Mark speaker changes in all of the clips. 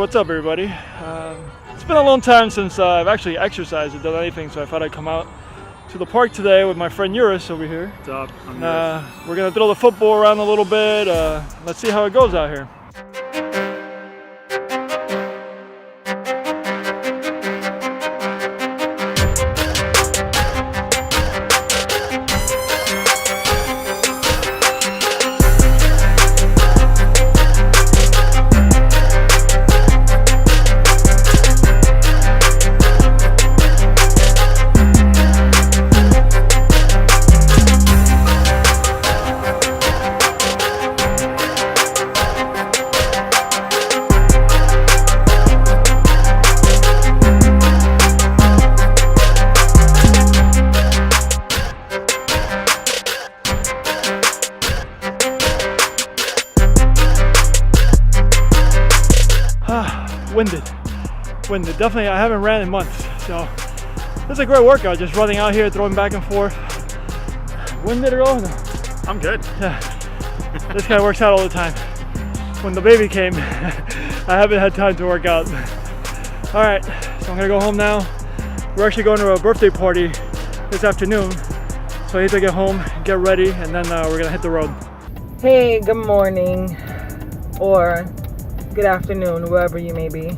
Speaker 1: what's up everybody? It's been a long time since I've actually exercised or done anything, so I thought I'd come out to the park today with my friend Urus over here.
Speaker 2: What's up? I'm Urus.
Speaker 1: We're gonna throw the football around a little bit. Let's see how it goes out here. Winded. Definitely, I haven't ran in months, so this is a great workout. Just running out here, throwing back and forth. Winded at all? No.
Speaker 2: I'm good.
Speaker 1: Yeah, this guy works out all the time. When the baby came, I haven't had time to work out. All right, so I'm gonna go home now. We're actually going to a birthday party this afternoon, so I need to get home, get ready, and then we're gonna hit the road.
Speaker 3: Hey, good morning, or good afternoon, wherever you may be.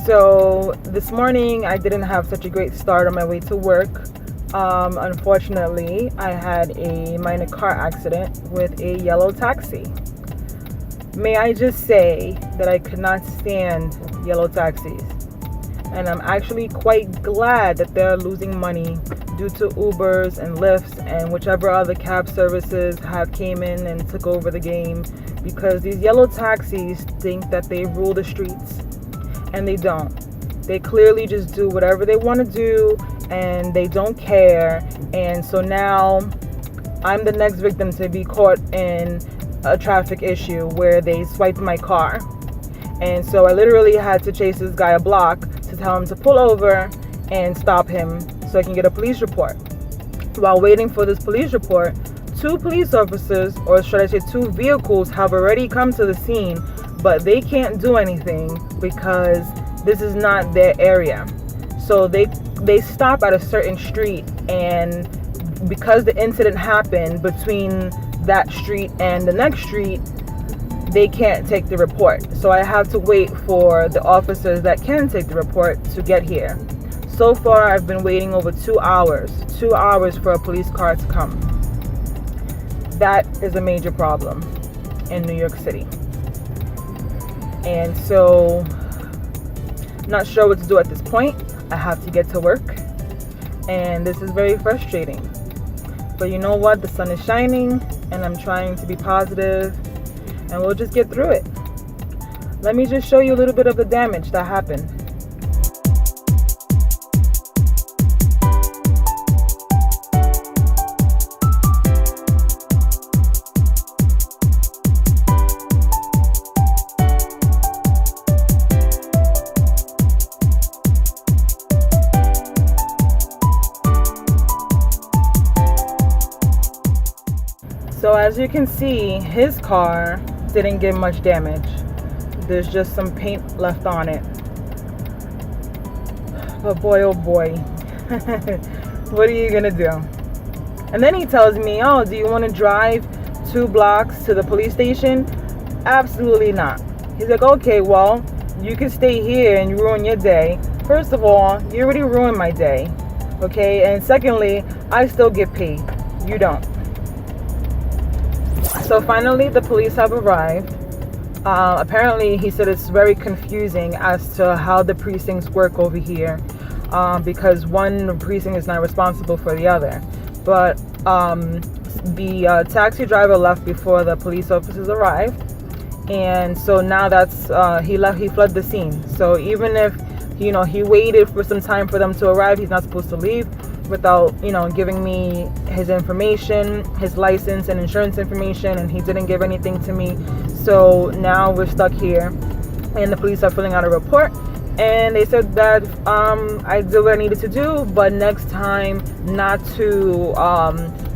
Speaker 3: So this morning I didn't have such a great start on my way to work. Unfortunately, I had a minor car accident with a yellow taxi. May I just say that I could not stand yellow taxis, and I'm actually quite glad that they're losing money due to Ubers and Lyfts and whichever other cab services have came in and took over the game, because these yellow taxis think that they rule the streets, and they don't. They clearly just do whatever they want to do, and they don't care. And so now I'm the next victim to be caught in a traffic issue where they swiped my car. And so I literally had to chase this guy a block to tell him to pull over and stop him so I can get a police report. While waiting for this police report, 2 police officers, or should I say 2 vehicles, have already come to the scene, but they can't do anything because this is not their area. So they stop at a certain street, and because the incident happened between that street and the next street, they can't take the report. So I have to wait for the officers that can take the report to get here. So far, I've been waiting over 2 hours for a police car to come. That is a major problem in New York City. And so, not sure what to do at this point. I have to get to work, and this is very frustrating. But you know what? The sun is shining, and I'm trying to be positive, and we'll just get through it. Let me just show you a little bit of the damage that happened. So as you can see, his car didn't get much damage. There's just some paint left on it. But boy, oh boy, what are you gonna do? And then he tells me, oh, do you want to drive 2 blocks to the police station? Absolutely not. He's like, okay, well, you can stay here and you ruin your day. First of all, you already ruined my day, okay? And secondly, I still get paid. You don't. So finally, the police have arrived. Apparently, he said it's very confusing as to how the precincts work over here, because one precinct is not responsible for the other. But the taxi driver left before the police officers arrived, and so now that's he fled the scene. So even if he waited for some time for them to arrive, he's not supposed to leave without giving me his information, his license and insurance information, and he didn't give anything to me. So now we're stuck here, and the police are filling out a report, and they said that I did what I needed to do, but next time not to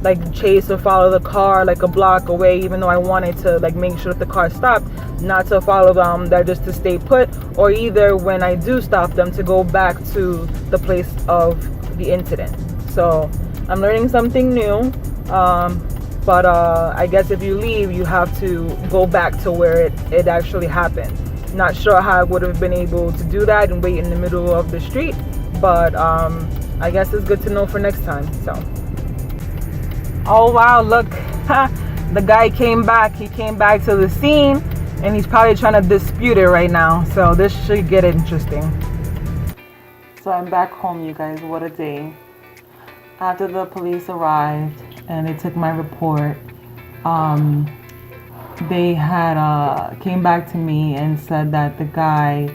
Speaker 3: like chase or follow the car like a block away, even though I wanted to like make sure that the car stopped, not to follow them there, just to stay put, or either when I do stop them to go back to the place of the incident. So I'm learning something new, but I guess if you leave, you have to go back to where it actually happened. Not sure how I would have been able to do that and wait in the middle of the street, but I guess it's good to know for next time. So, oh wow, look, the guy came back. He came back to the scene, and he's probably trying to dispute it right now. So this should get interesting. So I'm back home, you guys. What a day. After the police arrived and they took my report, they had came back to me and said that the guy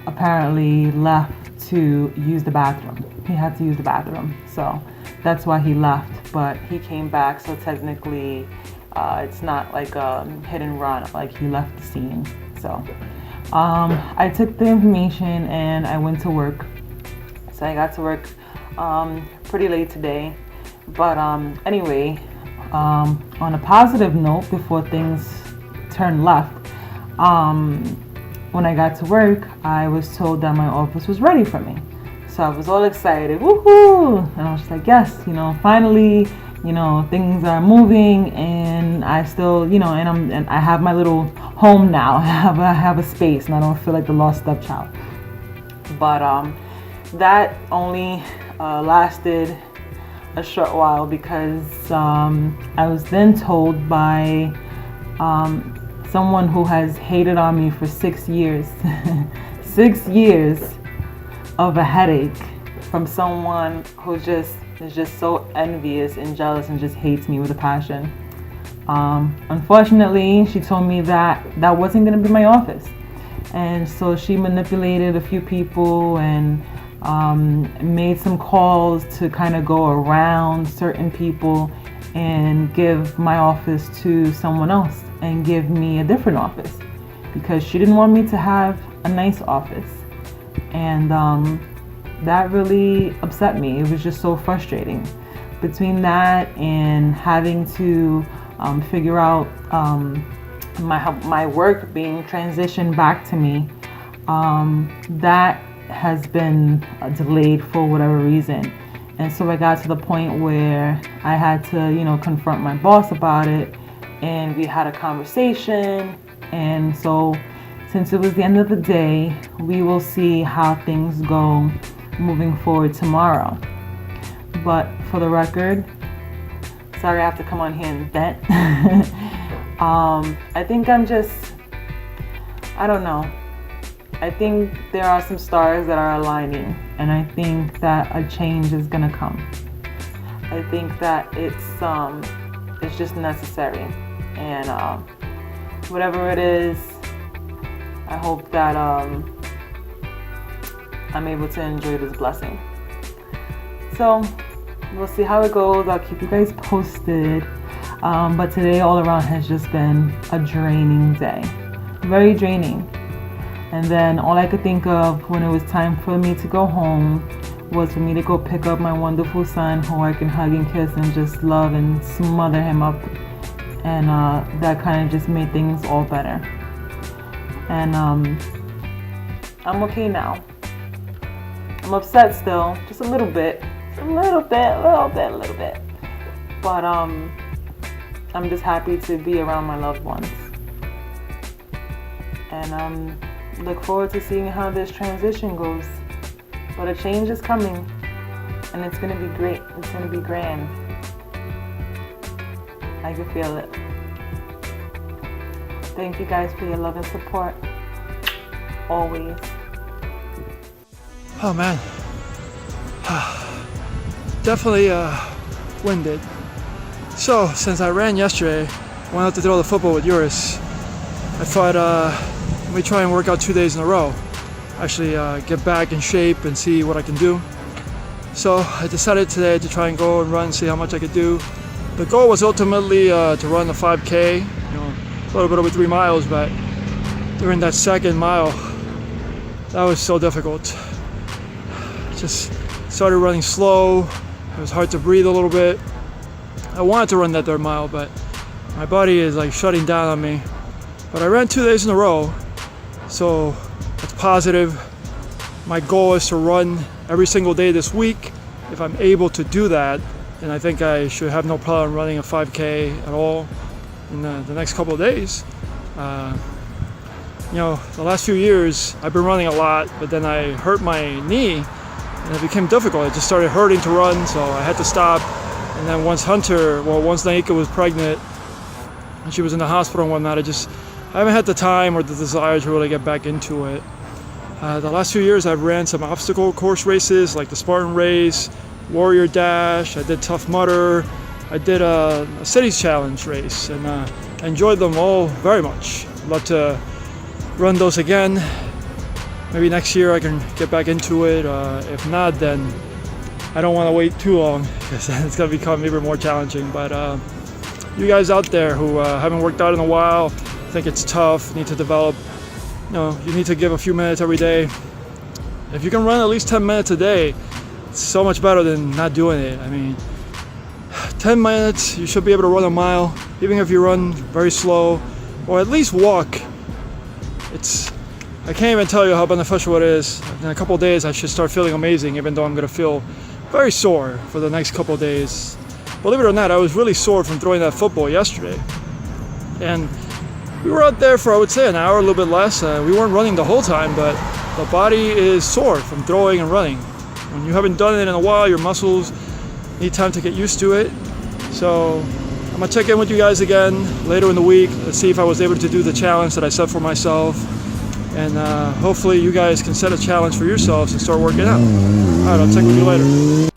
Speaker 3: apparently left to use the bathroom. He had to use the bathroom, so that's why he left. But he came back, so technically it's not like a hit and run, like he left the scene. So I took the information and I went to work. So I got to work pretty late today. But anyway, on a positive note, before things turned left, when I got to work, I was told that my office was ready for me. So I was all excited, woohoo! And I was just like, yes, finally, things are moving, and I still, and I have my little home now. I have a space, and I don't feel like the lost stepchild. But that only lasted a short while, because I was then told by someone who has hated on me for 6 years 6 years of a headache from someone who is just so envious and jealous and just hates me with a passion. Unfortunately, she told me that wasn't going to be my office, and so she manipulated a few people and made some calls to kind of go around certain people and give my office to someone else and give me a different office, because she didn't want me to have a nice office. And that really upset me. It was just so frustrating. Between that and having to figure out my work being transitioned back to me, that has been delayed for whatever reason. And so I got to the point where I had to, confront my boss about it, and we had a conversation. And so since it was the end of the day, we will see how things go moving forward tomorrow. But for the record, sorry I have to come on here and vent. I think I don't know. I think there are some stars that are aligning, and I think that a change is gonna come. I think that it's just necessary, and whatever it is, I hope that I'm able to enjoy this blessing. So we'll see how it goes. I'll keep you guys posted. But today all around has just been a draining day, very draining. And then all I could think of when it was time for me to go home was for me to go pick up my wonderful son, who I can hug and kiss and just love and smother him up. And that kind of just made things all better. And I'm okay now. I'm upset still, just a little bit. But I'm just happy to be around my loved ones. And look forward to seeing how this transition goes. But a change is coming, and it's gonna be great. It's gonna be grand. I can feel it. Thank you guys for your love and support. Always.
Speaker 1: Oh man. Definitely winded. So since I ran yesterday, went out to throw the football with yours, I thought let me try and work out 2 days in a row. Actually get back in shape and see what I can do. So I decided today to try and go and run, see how much I could do. The goal was ultimately to run the 5K, a little bit over 3 miles, but during that second mile, that was so difficult. Just started running slow. It was hard to breathe a little bit. I wanted to run that third mile, but my body is like shutting down on me. But I ran 2 days in a row, so that's positive. My goal is to run every single day this week. If I'm able to do that, then I think I should have no problem running a 5K at all in the next couple of days. You know, the last few years I've been running a lot, but then I hurt my knee and it became difficult. It just started hurting to run, so I had to stop. And then once Nyika was pregnant and she was in the hospital and whatnot, I haven't had the time or the desire to really get back into it. The last few years I've ran some obstacle course races like the Spartan Race, Warrior Dash, I did Tough Mudder, I did a cities challenge race, and I enjoyed them all very much. I'd love to run those again. Maybe next year I can get back into it. If not, then I don't want to wait too long because it's going to become even more challenging. But you guys out there who haven't worked out in a while, think it's tough, need to develop, you need to give a few minutes every day. If you can run at least 10 minutes a day, it's so much better than not doing it. I mean, 10 minutes, you should be able to run a mile, even if you run very slow, or at least walk. I can't even tell you how beneficial it is. In a couple of days, I should start feeling amazing, even though I'm going to feel very sore for the next couple of days. Believe it or not, I was really sore from throwing that football yesterday. And we were out there for, I would say, an hour, a little bit less. We weren't running the whole time, but the body is sore from throwing and running. When you haven't done it in a while, your muscles need time to get used to it. So I'm going to check in with you guys again later in the week. Let's see if I was able to do the challenge that I set for myself. And hopefully you guys can set a challenge for yourselves and start working out. All right, I'll check with you later.